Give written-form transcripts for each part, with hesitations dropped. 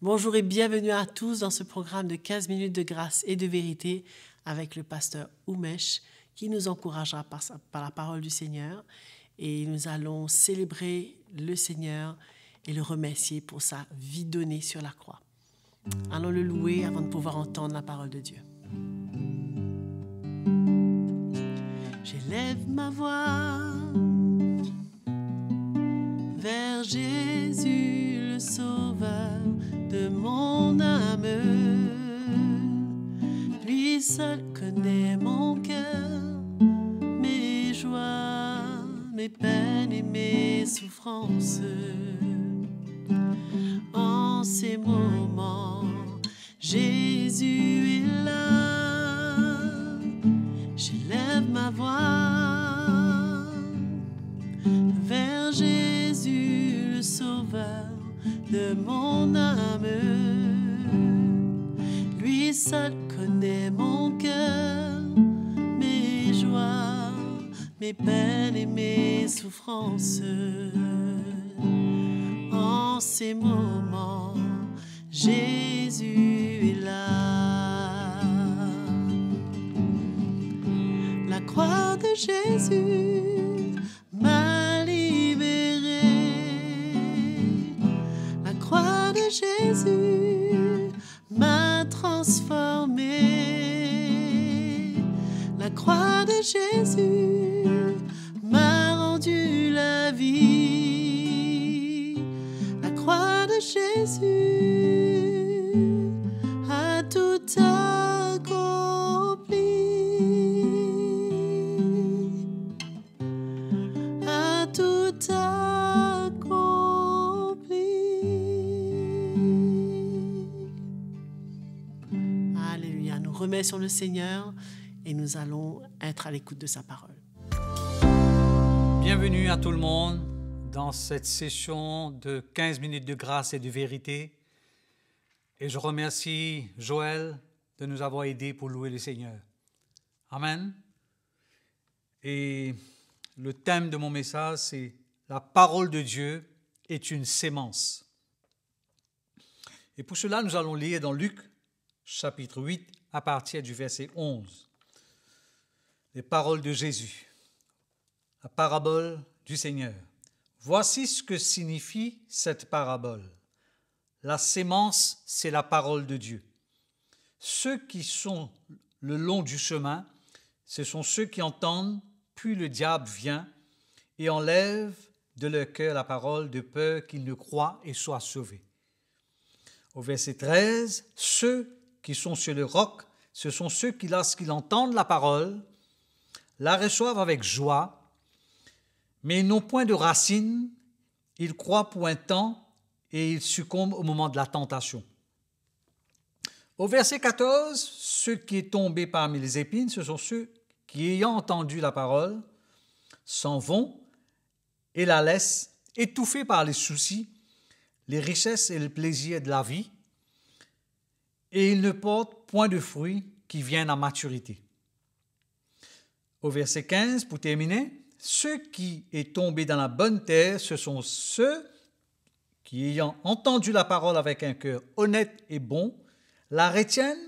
Bonjour et bienvenue à tous dans ce programme de 15 minutes de grâce et de vérité avec le pasteur Oumesh qui nous encouragera par la parole du Seigneur et nous allons célébrer le Seigneur et le remercier pour sa vie donnée sur la croix. Allons le louer avant de pouvoir entendre la parole de Dieu. J'élève ma voix vers Jésus le Sauveur de mon âme. Lui seul connaît mon cœur, mes joies, mes peines et mes souffrances. En ces moments, Jésus est là. J'élève ma voix vers Jésus le Sauveur de mon âme. Lui seul connaît mon cœur, mes joies, mes peines et mes souffrances. En ces moments, Jésus est là. La croix de Jésus m'a libéré. La croix de Jésus m'a transformé. La croix de Jésus m'a rendu la vie. La croix de Jésus a tout accompli. A tout accompli. Alléluia, nous remercions le Seigneur et nous allons être à l'écoute de sa parole. Bienvenue à tout le monde dans cette session de 15 minutes de grâce et de vérité. Et je remercie Joël de nous avoir aidés pour louer le Seigneur. Amen. Et le thème de mon message, c'est « La parole de Dieu est une sémence ». Et pour cela, nous allons lire dans Luc, chapitre 8, à partir du verset 11. Les paroles de Jésus, la parabole du Seigneur. Voici ce que signifie cette parabole. La sémence, c'est la parole de Dieu. Ceux qui sont le long du chemin, ce sont ceux qui entendent, puis le diable vient et enlève de leur cœur la parole de peur qu'ils ne croient et soient sauvés. Au verset 13, ceux qui sont sur le roc, ce sont ceux qui, lorsqu'ils entendent la parole, la reçoivent avec joie, mais ils n'ont point de racines, ils croient pour un temps et ils succombent au moment de la tentation. Au verset 14, ceux qui sont tombés parmi les épines, ce sont ceux qui, ayant entendu la parole, s'en vont et la laissent, étouffés par les soucis, les richesses et le plaisir de la vie, et ils ne portent point de fruits qui viennent à maturité. Au verset 15, pour terminer, ceux qui sont tombés dans la bonne terre, ce sont ceux qui, ayant entendu la parole avec un cœur honnête et bon, la retiennent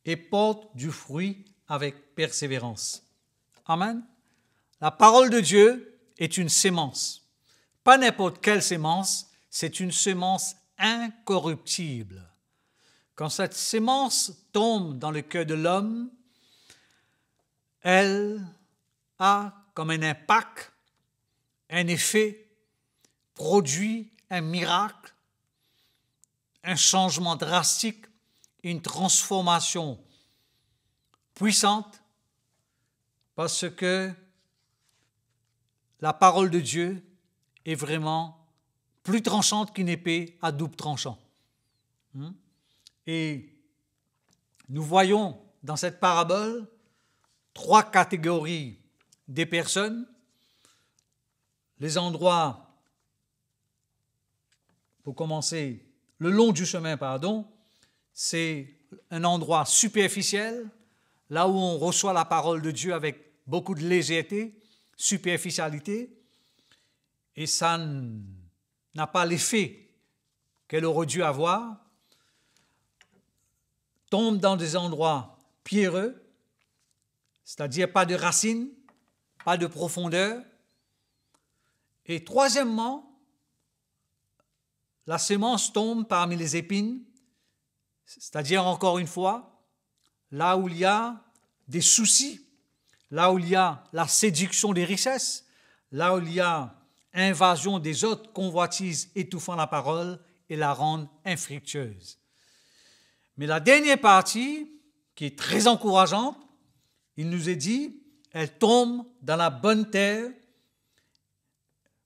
et portent du fruit avec persévérance. Amen. La parole de Dieu est une sémence. Pas n'importe quelle sémence, c'est une sémence incorruptible. Quand cette sémence tombe dans le cœur de l'homme, elle a comme un impact, un effet, produit un miracle, un changement drastique, une transformation puissante, parce que la parole de Dieu est vraiment plus tranchante qu'une épée à double tranchant. Et nous voyons dans cette parabole 3 catégories des personnes, les endroits, pour commencer, le long du chemin, c'est un endroit superficiel, là où on reçoit la parole de Dieu avec beaucoup de légèreté, superficialité, et ça n'a pas l'effet qu'elle aurait dû avoir. tombe dans des endroits pierreux, c'est-à-dire pas de racines, pas de profondeur. Et troisièmement, la semence tombe parmi les épines, c'est-à-dire encore une fois, là où il y a des soucis, là où il y a la séduction des richesses, là où il y a invasion des autres convoitises étouffant la parole et la rendent infructueuse. Mais la dernière partie, qui est très encourageante, il nous est dit, elle tombe dans la bonne terre,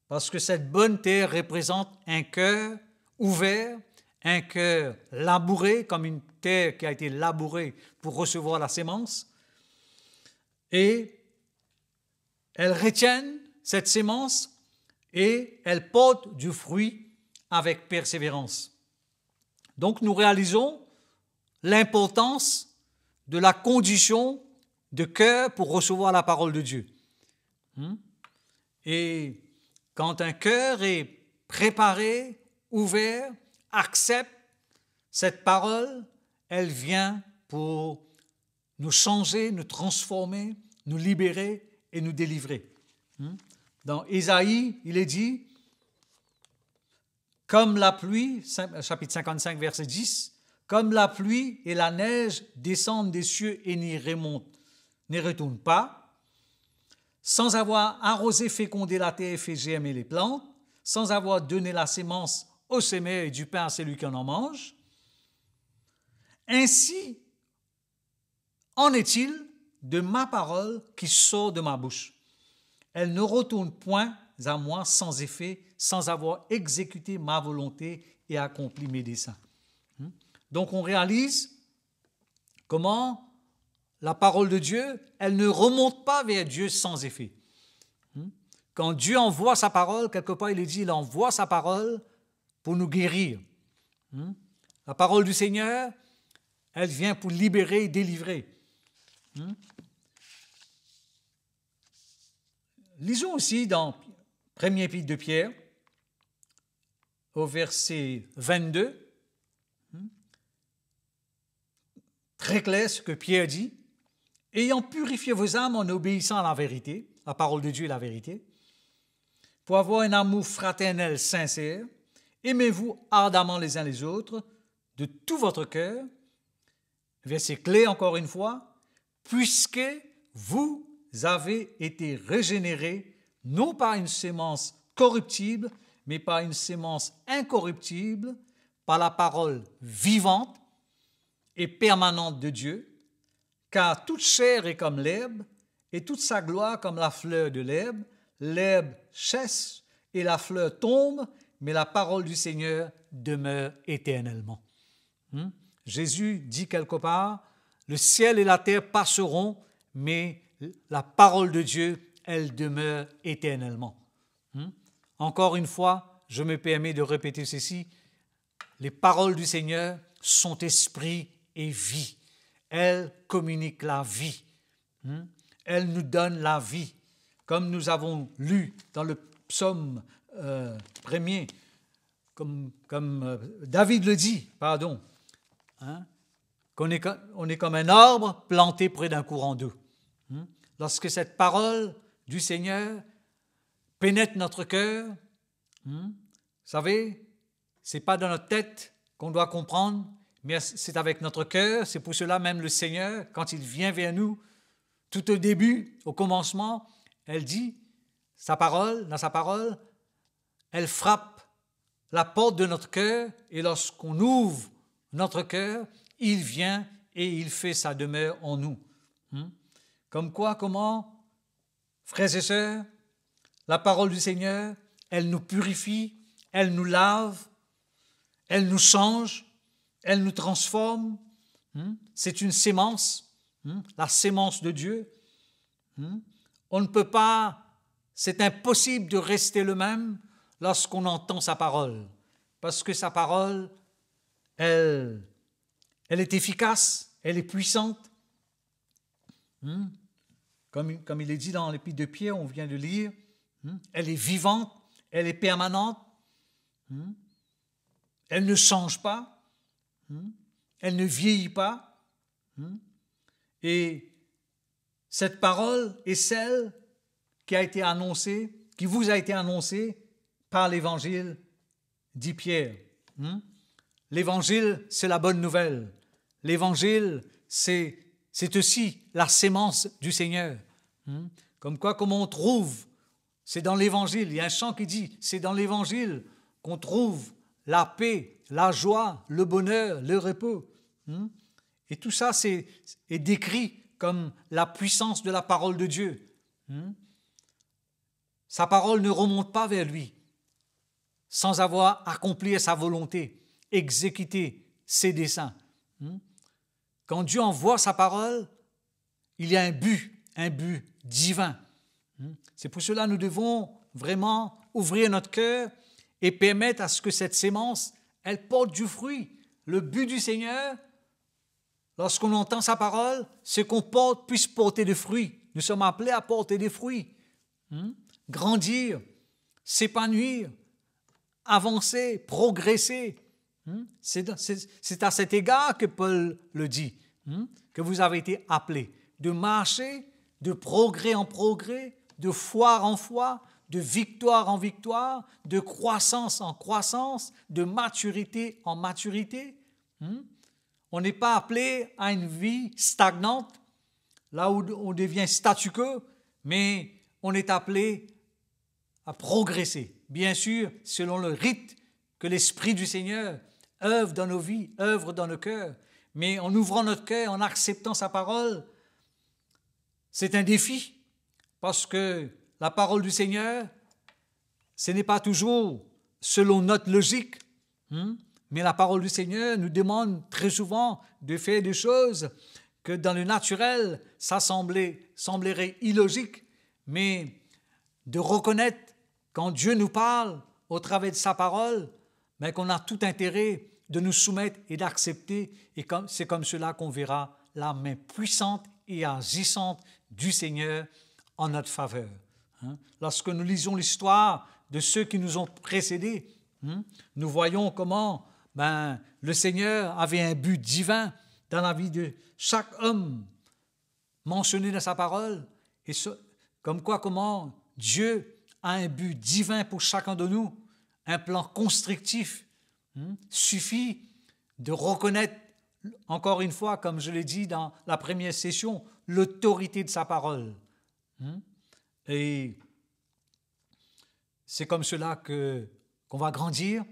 parce que cette bonne terre représente un cœur ouvert, un cœur labouré, comme une terre qui a été labourée pour recevoir la sémence. Et elles retiennent cette sémence et elles portent du fruit avec persévérance. Donc nous réalisons l'importance de la condition de cœur pour recevoir la parole de Dieu. Et quand un cœur est préparé, ouvert, accepte cette parole, elle vient pour nous changer, nous transformer, nous libérer et nous délivrer. Dans Ésaïe, il est dit, comme la pluie, chapitre 55, verset 10, comme la pluie et la neige descendent des cieux et n'y retournent pas, sans avoir arrosé, fécondé la terre et fait germer les plantes, sans avoir donné la sémence au semeur et du pain à celui qui en mange. Ainsi en est-il de ma parole qui sort de ma bouche. Elle ne retourne point à moi sans effet, sans avoir exécuté ma volonté et accompli mes desseins. Donc on réalise comment la parole de Dieu, elle ne remonte pas vers Dieu sans effet. Quand Dieu envoie sa parole, quelque part il est dit, il envoie sa parole pour nous guérir. La parole du Seigneur, elle vient pour libérer et délivrer. Lisons aussi dans 1er Épître de Pierre, au verset 22, très clair ce que Pierre dit, « Ayant purifié vos âmes en obéissant à la vérité, la parole de Dieu est la vérité, pour avoir un amour fraternel sincère, aimez-vous ardemment les uns les autres, de tout votre cœur. » Verset clé encore une fois, « Puisque vous avez été régénérés, non par une sémence corruptible, mais par une sémence incorruptible, par la parole vivante et permanente de Dieu, car toute chair est comme l'herbe, et toute sa gloire comme la fleur de l'herbe. L'herbe cesse et la fleur tombe, mais la parole du Seigneur demeure éternellement. » Jésus dit quelque part, « Le ciel et la terre passeront, mais la parole de Dieu, elle demeure éternellement. » Encore une fois, je me permets de répéter ceci, les paroles du Seigneur sont esprit et vie. Elles communiquent la vie. Elles nous donnent la vie. Comme nous avons lu dans le psaume premier, comme David le dit, qu'on est comme un arbre planté près d'un courant d'eau. Lorsque cette parole du Seigneur pénètre notre cœur, vous savez, ce n'est pas dans notre tête qu'on doit comprendre, mais c'est avec notre cœur. C'est pour cela même le Seigneur, quand il vient vers nous, tout au début, au commencement, elle dit, dans sa parole, elle frappe la porte de notre cœur, et lorsqu'on ouvre notre cœur, il vient et il fait sa demeure en nous. Comme quoi, comment, frères et sœurs, la parole du Seigneur, elle nous purifie, elle nous lave, elle nous change, elle nous transforme. C'est une sémence, la sémence de Dieu. On ne peut pas, c'est impossible de rester le même lorsqu'on entend sa parole, parce que sa parole, elle est efficace, elle est puissante. Comme il est dit dans l'Épître de Pierre, on vient de lire, elle est vivante, elle est permanente, elle ne change pas, elle ne vieillit pas, Et cette parole est celle qui a été annoncée, qui vous a été annoncée par l'Évangile, dit Pierre. L'Évangile, c'est la bonne nouvelle. L'Évangile, c'est aussi la sémence du Seigneur. Comme quoi, comment on trouve, c'est dans l'Évangile. Il y a un chant qui dit, c'est dans l'Évangile qu'on trouve la paix, la joie, le bonheur, le repos. Et tout ça est décrit comme la puissance de la parole de Dieu. Sa parole ne remonte pas vers lui sans avoir accompli sa volonté, exécuté ses desseins. Quand Dieu envoie sa parole, il y a un but divin. C'est pour cela que nous devons vraiment ouvrir notre cœur et permettre à ce que cette sémence, elle porte du fruit. Le but du Seigneur, lorsqu'on entend sa parole, c'est qu'on puisse porter des fruits. Nous sommes appelés à porter des fruits. Grandir, s'épanouir, avancer, progresser. C'est à cet égard que Paul le dit, que vous avez été appelés, de marcher de progrès en progrès, de foi en foi, de victoire en victoire, de croissance en croissance, de maturité en maturité. On n'est pas appelé à une vie stagnante, là où on devient statu quo, mais on est appelé à progresser, bien sûr, selon le rite que l'Esprit du Seigneur œuvre dans nos vies, œuvre dans nos cœurs. Mais en ouvrant notre cœur, en acceptant sa parole, c'est un défi, parce que la parole du Seigneur, ce n'est pas toujours selon notre logique, mais la parole du Seigneur nous demande très souvent de faire des choses que dans le naturel, ça semblerait illogique, mais de reconnaître quand Dieu nous parle au travers de sa parole, mais qu'on a tout intérêt de nous soumettre et d'accepter, et c'est comme cela qu'on verra la main puissante et agissante du Seigneur en notre faveur. Lorsque nous lisons l'histoire de ceux qui nous ont précédés, nous voyons comment le Seigneur avait un but divin dans la vie de chaque homme mentionné dans sa parole, et comment Dieu a un but divin pour chacun de nous, un plan constructif. Suffit de reconnaître, encore une fois, comme je l'ai dit dans la première session, l'autorité de sa parole. Et c'est comme cela qu'on va grandir,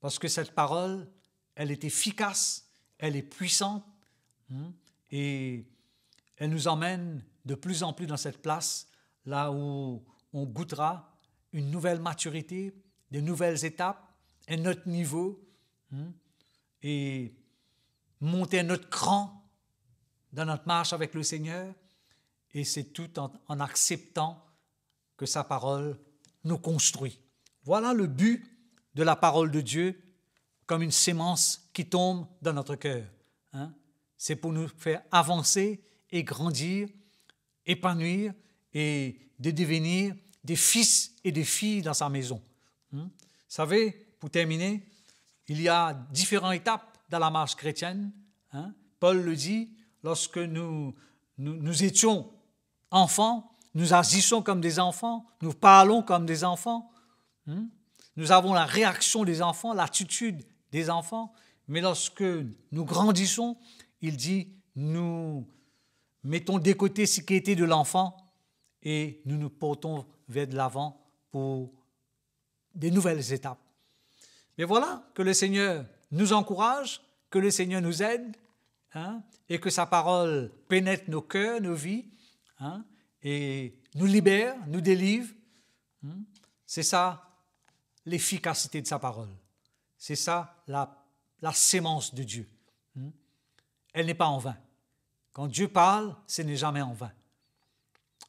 parce que cette parole, elle est efficace, elle est puissante, et elle nous emmène de plus en plus dans cette place, là où on goûtera une nouvelle maturité, de nouvelles étapes, un autre niveau, et monter un autre cran dans notre marche avec le Seigneur, et c'est tout en acceptant que sa parole nous construit. Voilà le but de la parole de Dieu, comme une sémence qui tombe dans notre cœur. C'est pour nous faire avancer et grandir, épanouir et de devenir des fils et des filles dans sa maison. Vous savez, pour terminer, il y a différentes étapes dans la marche chrétienne. Paul le dit, lorsque nous étions enfants, nous agissons comme des enfants, nous parlons comme des enfants, nous avons la réaction des enfants, l'attitude des enfants, mais lorsque nous grandissons, il dit, nous mettons de côté ce qui était de l'enfant et nous nous portons vers de l'avant pour des nouvelles étapes. Mais voilà, que le Seigneur nous encourage, que le Seigneur nous aide, et que sa parole pénètre nos cœurs, nos vies, et nous libère, nous délivre. C'est ça l'efficacité de sa parole. C'est ça la sémence de Dieu. Elle n'est pas en vain. Quand Dieu parle, ce n'est jamais en vain.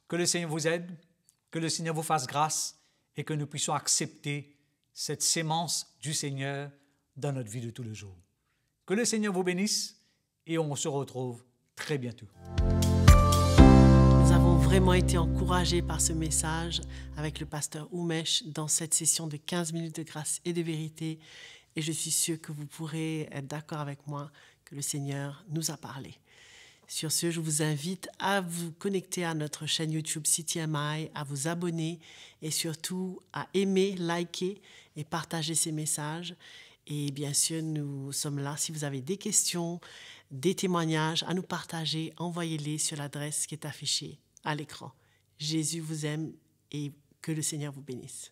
Que le Seigneur vous aide, que le Seigneur vous fasse grâce et que nous puissions accepter cette sémence du Seigneur dans notre vie de tous les jours. Que le Seigneur vous bénisse et on se retrouve très bientôt. Nous avons vraiment été encouragés par ce message avec le pasteur Oumesh dans cette session de 15 minutes de grâce et de vérité. Et je suis sûre que vous pourrez être d'accord avec moi que le Seigneur nous a parlé. Sur ce, je vous invite à vous connecter à notre chaîne YouTube CTMI, à vous abonner et surtout à aimer, liker et partager ces messages. Et bien sûr, nous sommes là. Si vous avez des questions, des témoignages à nous partager, envoyez-les sur l'adresse qui est affichée à l'écran. Jésus vous aime et que le Seigneur vous bénisse.